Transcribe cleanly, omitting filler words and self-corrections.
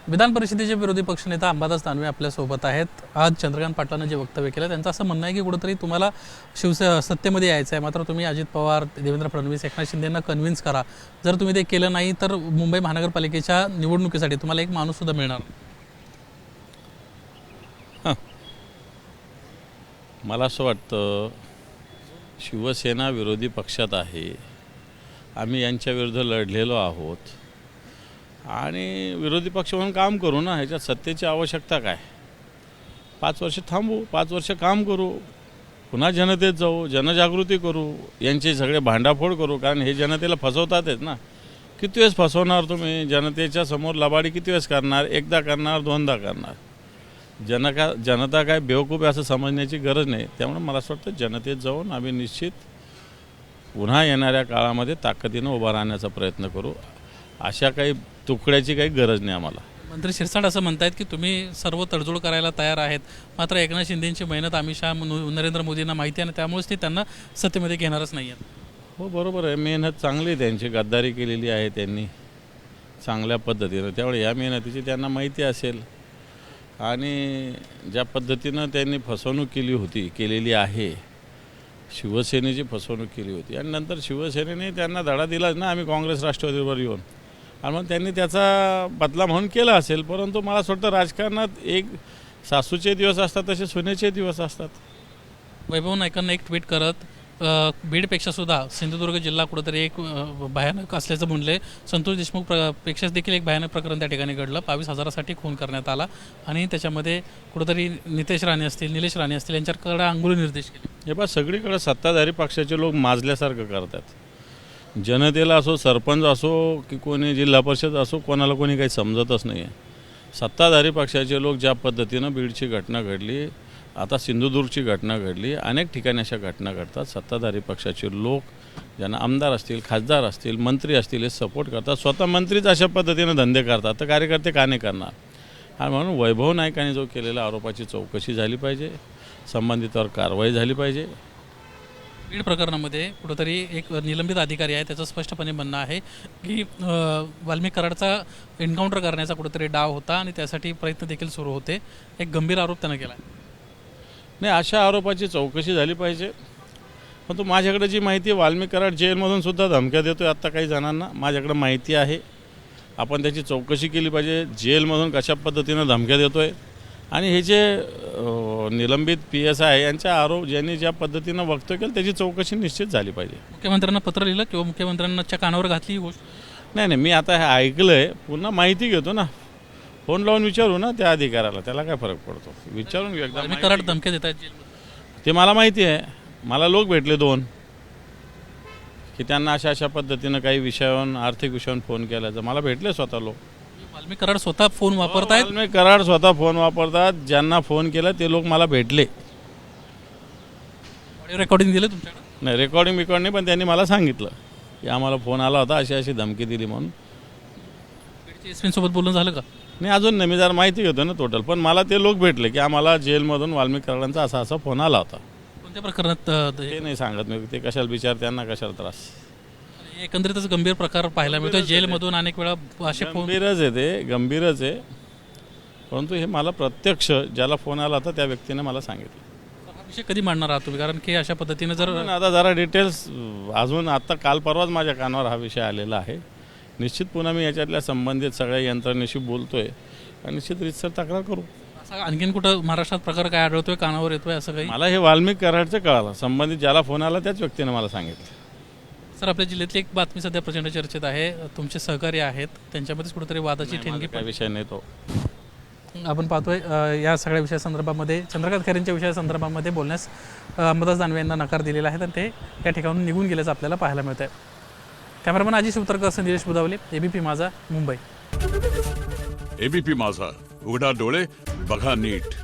विधान परिषदेचे विरोधी पक्षनेता अंबादास दानवे आपल्यासोबत आहेत। आज चंद्रकांत पाटलांनी जे वक्तव्य केलं त्यांचं असं म्हणणं आहे की कुठेतरी तुम्हाला सत्तेमध्ये यायचं आहे, मात्र तुम्ही अजित पवार, देवेंद्र फडणवीस, एकनाथ शिंदेंना कन्व्हिन्स करा। जर तुम्ही ते केलं नाही तर मुंबई महानगरपालिकेच्या निवडणुकीसाठी तुम्हाला एक माणूस सुद्धा मिळणार। मला असं वाटतं शिवसेना विरोधी पक्षात आहे, आम्ही यांच्या विरुद्ध लढलेलो आहोत आणि विरोधी पक्ष म्हणून काम करू ना। ह्याच्यात सत्तेची आवश्यकता काय? 5 वर्ष थांबू, 5 वर्ष काम करू, पुन्हा जनतेत जाऊ, जनजागृती करू, यांचे सगळे भांडाफोड करू। कारण हे जनतेला फसवतातच ना। किती वेळेस फसवणार तुम्ही? जनतेच्या समोर लबाडी किती वेळेस करणार? एकदा करणार, दोनदा करणार। जनता काय बेवकूफ आहे असं समजण्याची गरज नाही। त्यामुळे मला असं वाटतं जनतेत जाऊन आम्ही निश्चित पुन्हा येणाऱ्या काळामध्ये ताकदीनं उभा राहण्याचा प्रयत्न करू। अशा काही तुकड्याची काही गरज नाही आम्हाला। मंत्री शिरसाट असं म्हणतायत की तुम्ही सर्व तडजोड करायला तयार आहेत, मात्र एकनाथ शिंदेंची मेहनत अमित शहा, नरेंद्र मोदींना माहिती आहे आणि त्यामुळेच ते त्यांना सत्तेमध्ये घेणारच नाही आहेत। हो, बरोबर आहे। मेहनत चांगली आहे त्यांची, गद्दारी केलेली आहे त्यांनी चांगल्या पद्धतीनं, त्यामुळे या मेहनतीची त्यांना माहिती असेल। आणि ज्या पद्धतीनं त्यांनी फसवणूक केलेली आहे, शिवसेनेची फसवणूक केली होती आणि नंतर शिवसेनेने त्यांना धडा दिलाच ना, आम्ही काँग्रेस राष्ट्रवादीवर येऊन, आणि मग त्यांनी त्याचा बदला म्हणून केला असेल। परंतु मला असं वाटतं राजकारणात एक सासूचे दिवस असतात तसे सुनेचे दिवस असतात। वैभव नाईकांना एक ट्विट करत बीडपेक्षा सुद्धा सिंधुदुर्ग जिल्हा कुठेतरी एक भयानक असल्याचं म्हणले। संतोष देशमुख पेक्षा देखील एक भयानक प्रकरण त्या ठिकाणी घडलं। 22,000साठी खून करण्यात आला आणि त्याच्यामध्ये कुठेतरी नितेश राणे असतील, निलेश राणे असतील यांच्याकडे अंगुली निर्देश केले। हे पहा, सगळीकडे सत्ताधारी पक्षाचे लोक माजल्यासारखं करतात। जनतेला असो, सरपंच असो की कोणी जिल्हा परिषद असो, कोणाला कोणी काही समजतच नाही आहे। सत्ताधारी पक्षाचे लोक ज्या पद्धतीनं बीडची घटना घडली, आता सिंधुदुर्गची घटना घडली, अनेक ठिकाणी अशा घटना घडतात। सत्ताधारी पक्षाचे लोक ज्यांना आमदार असतील, खासदार असतील, मंत्री असतील हे सपोर्ट करतात। स्वतः मंत्रीच अशा पद्धतीनं धंदे करतात तर कार्यकर्ते का नाही करणार? आणि म्हणून वैभव नाईकांनी जो केलेला आरोपाची चौकशी झाली पाहिजे, संबंधितावर कारवाई झाली पाहिजे। बीड प्रकरणामध्ये कुठेतरी एक निलंबित अधिकारी आहे, त्याचं स्पष्टपणे म्हणणं आहे की वाल्मिक कराडचा एन्काउंटर करण्याचा कुठेतरी डाव होता आणि त्यासाठी प्रयत्न देखील सुरू होते। एक गंभीर आरोप त्यानं केला आहे। नाही, अशा आरोपाची चौकशी झाली पाहिजे। पण तो माझ्याकडे जी माहिती आहे, वाल्मिक कराड जेलमधून सुद्धा धमक्या देतो आहे आत्ता काही जणांना, माझ्याकडे माहिती आहे। आपण त्याची चौकशी केली पाहिजे, जेलमधून कशा पद्धतीनं धमक्या देतो आहे आणि हे जे निलंबित PSI यांच्या आरोप ज्यांनी ज्या पद्धतीनं वक्तव्य केलं त्याची चौकशी निश्चित झाली पाहिजे। मुख्यमंत्र्यांना पत्र लिहिलं किंवा मुख्यमंत्र्यांच्या कानावर घातली ही गोष्ट? नाही, मी आता हे ऐकलं आहे, पुन्हा माहिती घेतो ना, फोन लावून विचारू ना त्या अधिकाऱ्याला, त्याला काय फरक पडतो? विचारून घेऊ एकदा। वाल्मिक कराड धमक्या देत आहेत जेलमध्ये, ते मला माहिती आहे। मला लोक भेटले 2 की त्यांना अशा पद्धतीनं काही विषयावरून, आर्थिक विषयावरून फोन केल्याचं मला भेटले स्वतः लोक। वाल्मिक कराड स्वतः फोन वापरतायत? वाल्मिक कराड स्वतः फोन वापरतात। ज्यांना फोन केला ते लोक मला भेटले। ऑडिओ रेकॉर्डिंग दिलं तुमच्याकडे? नाही, रेकॉर्डिंग नाही, पण त्यांनी मला सांगितलं की आम्हाला फोन आला होता, अशी धमकी दिली म्हणून। SP सोबत बोलणं झालं का? नाही, अजून नाही, मी जरा माहिती घेतो ना टोटल। पण मला ते लोक भेटले की आम्हाला जेलमधून वाल्मिक कराडांचा असा फोन आला होता। कोणत्या प्रकरणात? ते नाही सांगत मी, ते कशाला विचार, त्यांना कशाला त्रास। एकंदरीतच गंभीर प्रकार पाहायला मिळतो जेलमधून अनेक वेळा असे फोन। गंभीरच आहे, ते गंभीरच आहे। परंतु हे मला प्रत्यक्ष ज्याला फोन आला होता त्या व्यक्तीने मला सांगितलं। हा विषय कधी मांडणार आहात तुम्ही? कारण की अशा पद्धतीने जर आता जरा डिटेल्स अजून आता काल परवाच माझ्या कानावर हा विषय आलेला आहे। निश्चित पुन्हा मी याच्यातल्या संबंधित सगळ्या यंत्रणेशी बोलतोय आणि निश्चित रीतसर तक्रार करू। असा आणखीन कुठं महाराष्ट्रात प्रकार काय आढळतोय, कानावर येतोय असं काही? मला हे वाल्मिक कराडचं कळालं, संबंधित ज्याला फोन आला त्याच व्यक्तीने मला सांगितलं। सर, आपल्या जिल्ह्यातली एक बातमी सध्या प्रचंड चर्चेत आहे, तुमचे सहकारी आहेत त्यांच्यामध्येच कुठेतरी वादाची ठिणगी काय विषय नाही तो। आपण पाहतोय या सगळ्या विषयासंदर्भामध्ये, चंद्रकांत खैरेंच्या विषयासंदर्भामध्ये बोलण्यास अंबादास दानवे यांना नकार दिलेला आहे आणि ते या ठिकाणून निघून गेल्याचं आपल्याला पाहायला मिळत आहे। कॅमेरामन अजित शिवतरकर, निलेश बुदावले, ABP माझा, मुंबई। ABP माझा, उघडा डोळे बघा नीट।